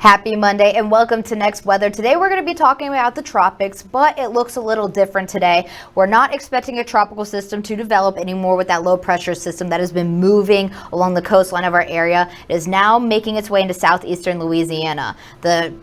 Happy Monday and welcome to Next Weather. Today we're going to be talking about the tropics, but it looks a little different today. We're not expecting a tropical system to develop anymore with that low pressure system that has been moving along the coastline of our area. It is now making its way into southeastern Louisiana. The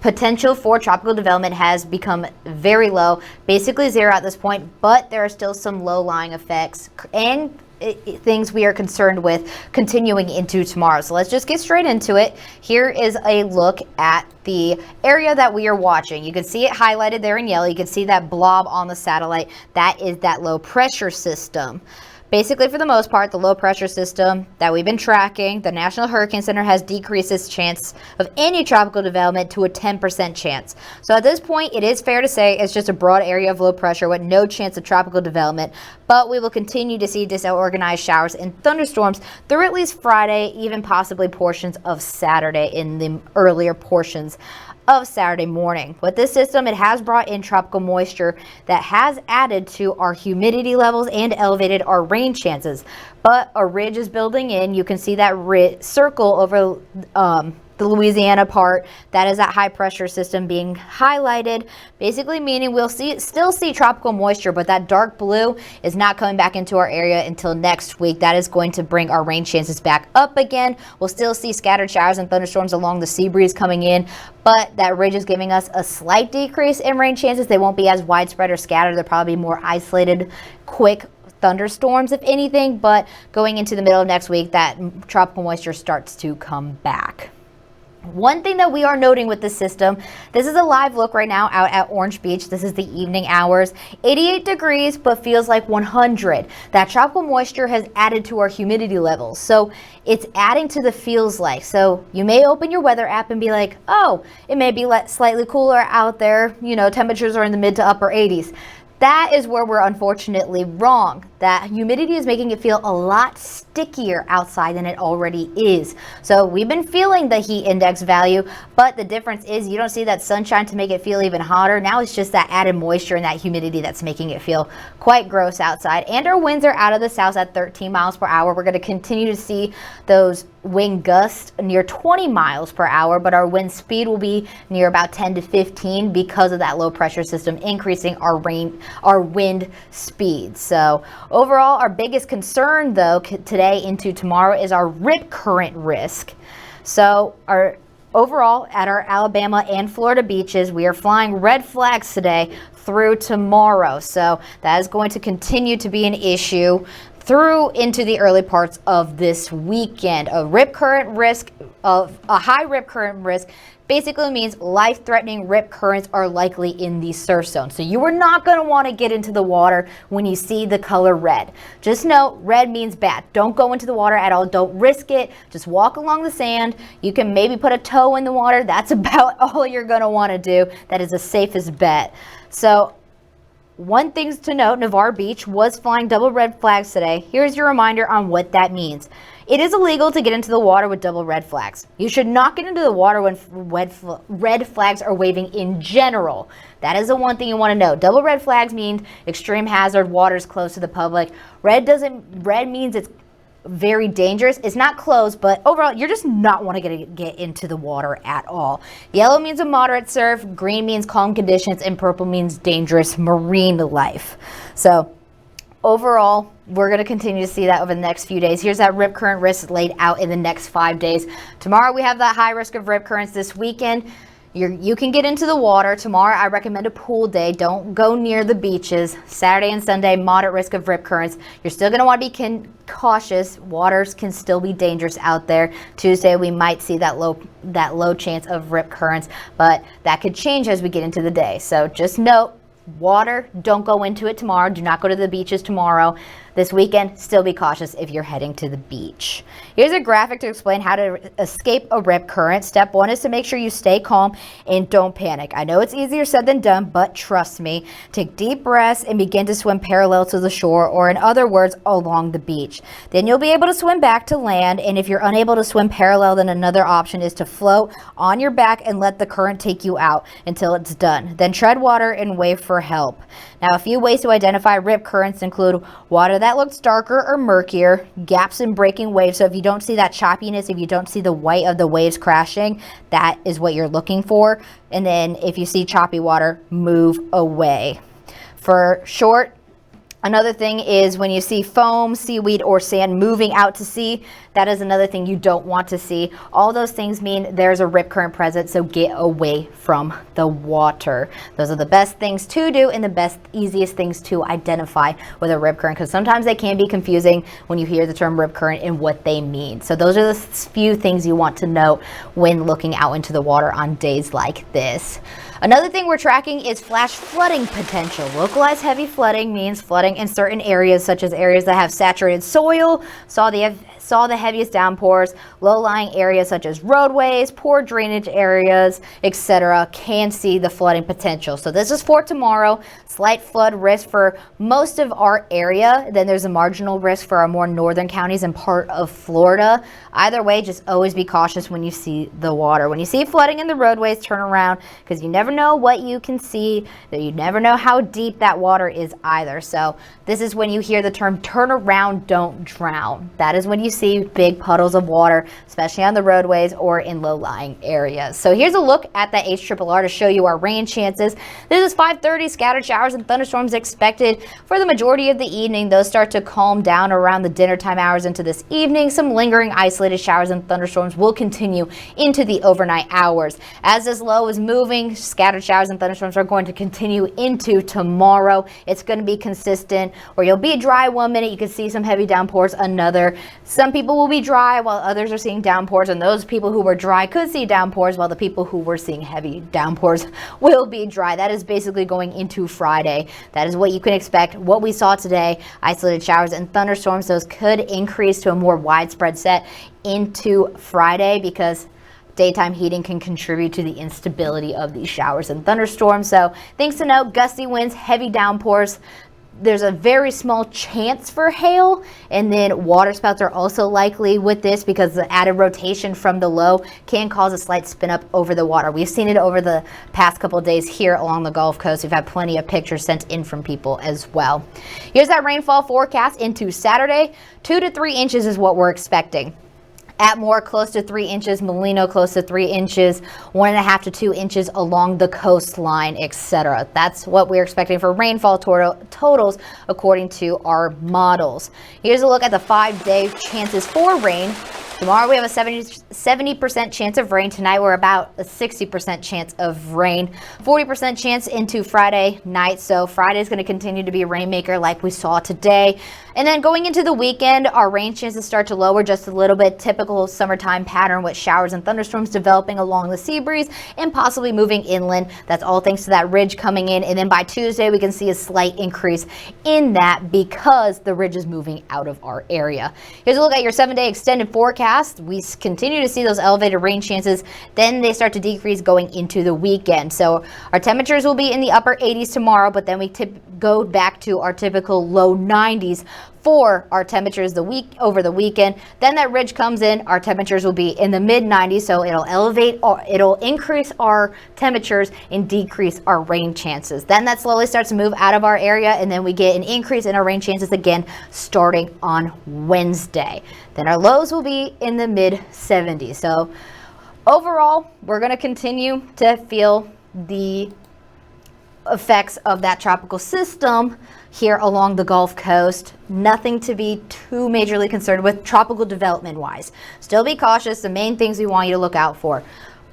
potential for tropical development has become very low, basically zero at this point, but there are still some low-lying effects and things we are concerned with continuing into tomorrow. So let's just get straight into it. Here is a look at the area that we are watching. You can see it highlighted there in yellow. You can see that blob on the satellite. That is that low pressure system. Basically, for the most part, the low pressure system that we've been tracking, the National Hurricane Center has decreased its chance of any tropical development to a 10% chance. So at this point, it is fair to say it's just a broad area of low pressure with no chance of tropical development, but we will continue to see disorganized showers and thunderstorms through at least Friday, even possibly portions of Saturday in the earlier portions of Saturday morning. With this system, it has brought in tropical moisture that has added to our humidity levels and elevated our rain chances. But a ridge is building in. You can see that circle over the Louisiana part. That is that high pressure system being highlighted, basically meaning we'll still see tropical moisture, but that dark blue is not coming back into our area until next week. That is going to bring our rain chances back up again. We'll still see scattered showers and thunderstorms along the sea breeze coming in, but that ridge is giving us a slight decrease in rain chances. They won't be as widespread or scattered. They'll probably be more isolated, quick thunderstorms, if anything, but going into the middle of next week, that tropical moisture starts to come back. One thing that we are noting with this system, this is a live look right now out at Orange Beach. This is the evening hours. 88 degrees, but feels like 100. That tropical moisture has added to our humidity levels. So it's adding to the feels like. So you may open your weather app and be like, oh, it may be slightly cooler out there. You know, temperatures are in the mid to upper 80s. That is where we're unfortunately wrong. That humidity is making it feel a lot stickier outside than it already is. So we've been feeling the heat index value, but the difference is you don't see that sunshine to make it feel even hotter. Now it's just that added moisture and that humidity that's making it feel quite gross outside. And our winds are out of the south at 13 miles per hour. We're going to continue to see those wind gusts near 20 miles per hour, but our wind speed will be near about 10 to 15 because of that low pressure system increasing our wind speed. So overall, our biggest concern though today into tomorrow is our rip current risk. So overall at our Alabama and Florida beaches, we are flying red flags today through tomorrow. So that is going to continue to be an issue through into the early parts of this weekend. A high rip current risk basically means life-threatening rip currents are likely in the surf zone. So you are not going to want to get into the water when you see the color red. Just know red means bad. Don't go into the water at all. Don't risk it. Just walk along the sand. You can maybe put a toe in the water. That's about all you're going to want to do. That is the safest bet. So one thing to note, Navarre Beach was flying double red flags today. Here's your reminder on what that means. It is illegal to get into the water with double red flags. You should not get into the water when red flags are waving in general. That is the one thing you want to know. Double red flags mean extreme hazard, water's close to the public. Red means it's very dangerous. It's not closed, but overall, you're just not want to get into the water at all. Yellow means a moderate surf, green means calm conditions, and purple means dangerous marine life. So overall, we're going to continue to see that over the next few days. Here's that rip current risk laid out in the next 5 days. Tomorrow, we have that high risk of rip currents. This weekend, you can get into the water. Tomorrow, I recommend a pool day. Don't go near the beaches. Saturday and Sunday, moderate risk of rip currents. You're still going to want to be cautious. Waters can still be dangerous out there. Tuesday, we might see that low chance of rip currents, but that could change as we get into the day. So just note, water, don't go into it tomorrow. Do not go to the beaches tomorrow. This weekend, still be cautious if you're heading to the beach. Here's a graphic to explain how to escape a rip current. Step 1 is to make sure you stay calm and don't panic. I know it's easier said than done, but trust me. Take deep breaths and begin to swim parallel to the shore, or in other words, along the beach. Then you'll be able to swim back to land, and if you're unable to swim parallel, then another option is to float on your back and let the current take you out until it's done. Then tread water and wave for help. Now, a few ways to identify rip currents include water that that looks darker or murkier, gaps in breaking waves. So if you don't see that choppiness, if you don't see the white of the waves crashing, that is what you're looking for. And then if you see choppy water, move away. For short, another thing is when you see foam, seaweed, or sand moving out to sea, that is another thing you don't want to see. All those things mean there's a rip current present, so get away from the water. Those are the best things to do and the easiest things to identify with a rip current, because sometimes they can be confusing when you hear the term rip current and what they mean. So those are the few things you want to know when looking out into the water on days like this. Another thing we're tracking is flash flooding potential. Localized heavy flooding means flooding in certain areas, such as areas that have saturated soil, saw the heaviest downpours. Low-lying areas such as roadways, poor drainage areas, etc. can see the flooding potential. So this is for tomorrow. Slight flood risk for most of our area. Then there's a marginal risk for our more northern counties and part of Florida. Either way, just always be cautious when you see the water. When you see flooding in the roadways, turn around, because you never know what you can see. You never know how deep that water is either. So this is when you hear the term turn around, don't drown. That is when you see big puddles of water, especially on the roadways or in low-lying areas. So here's a look at the HRRR to show you our rain chances. This is 5:30, scattered showers and thunderstorms expected for the majority of the evening. Those start to calm down around the dinner time hours into this evening. Some lingering isolated showers and thunderstorms will continue into the overnight hours. As this low is moving, scattered showers and thunderstorms are going to continue into tomorrow. It's going to be consistent, where you'll be dry one minute, you can see some heavy downpours another. Some people will be dry while others are seeing downpours, and those people who were dry could see downpours, while the people who were seeing heavy downpours will be dry. That is basically going into Friday. That is what you can expect. What we saw today, isolated showers and thunderstorms, those could increase to a more widespread set into Friday, because daytime heating can contribute to the instability of these showers and thunderstorms. So things to note: gusty winds, heavy downpours. There's a very small chance for hail, and then water spouts are also likely with this, because the added rotation from the low can cause a slight spin up over the water. We've seen it over the past couple of days here along the Gulf Coast. We've had plenty of pictures sent in from people as well. Here's that rainfall forecast into Saturday. 2 to 3 inches is what we're expecting. Atmore close to 3 inches, Molino close to 3 inches, 1.5 to 2 inches along the coastline, etc. That's what we're expecting for rainfall totals according to our models. Here's a look at the 5-day chances for rain. Tomorrow we have a 70% chance of rain. Tonight we're about a 60% chance of rain. 40% chance into Friday night. So Friday is going to continue to be a rainmaker like we saw today. And then going into the weekend, our rain chances start to lower just a little bit. Typical summertime pattern with showers and thunderstorms developing along the sea breeze and possibly moving inland. That's all thanks to that ridge coming in. And then by Tuesday, we can see a slight increase in that because the ridge is moving out of our area. Here's a look at your 7-day extended forecast. We continue to see those elevated rain chances. Then they start to decrease going into the weekend. So our temperatures will be in the upper 80s tomorrow, but then we go back to our typical low 90s for our temperatures over the weekend. Then that ridge comes in, our temperatures will be in the mid 90s, so it'll increase our temperatures and decrease our rain chances. Then that slowly starts to move out of our area, and then we get an increase in our rain chances again starting on Wednesday. Then our lows will be in the mid 70s. So overall, we're going to continue to feel the effects of that tropical system here along the Gulf Coast. Nothing to be too majorly concerned with tropical development wise. Still be cautious. The main things we want you to look out for: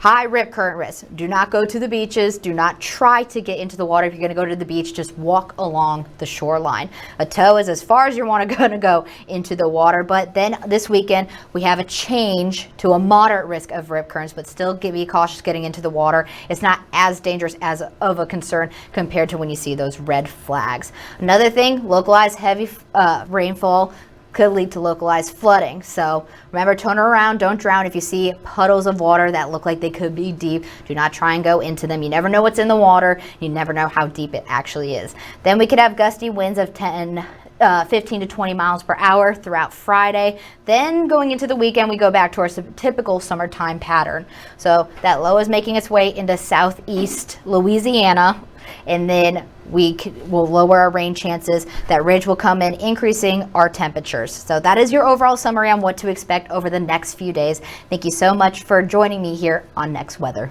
high rip current risk. Do not go to the beaches. Do not try to get into the water. If you're going to go to the beach, just walk along the shoreline. A tow is as far as you want to go into the water. But then this weekend, we have a change to a moderate risk of rip currents, but still be cautious getting into the water. It's not as dangerous as of a concern compared to when you see those red flags. Another thing, localized heavy rainfall could lead to localized flooding. So remember, turn around, don't drown. If you see puddles of water that look like they could be deep, do not try and go into them. You never know what's in the water. You never know how deep it actually is. Then we could have gusty winds of 15 to 20 miles per hour throughout Friday. Then going into the weekend, we go back to our typical summertime pattern. So that low is making its way into southeast Louisiana. and then will lower our rain chances. That ridge will come in, increasing our temperatures. So that is your overall summary on what to expect over the next few days. Thank you so much for joining me here on Next Weather.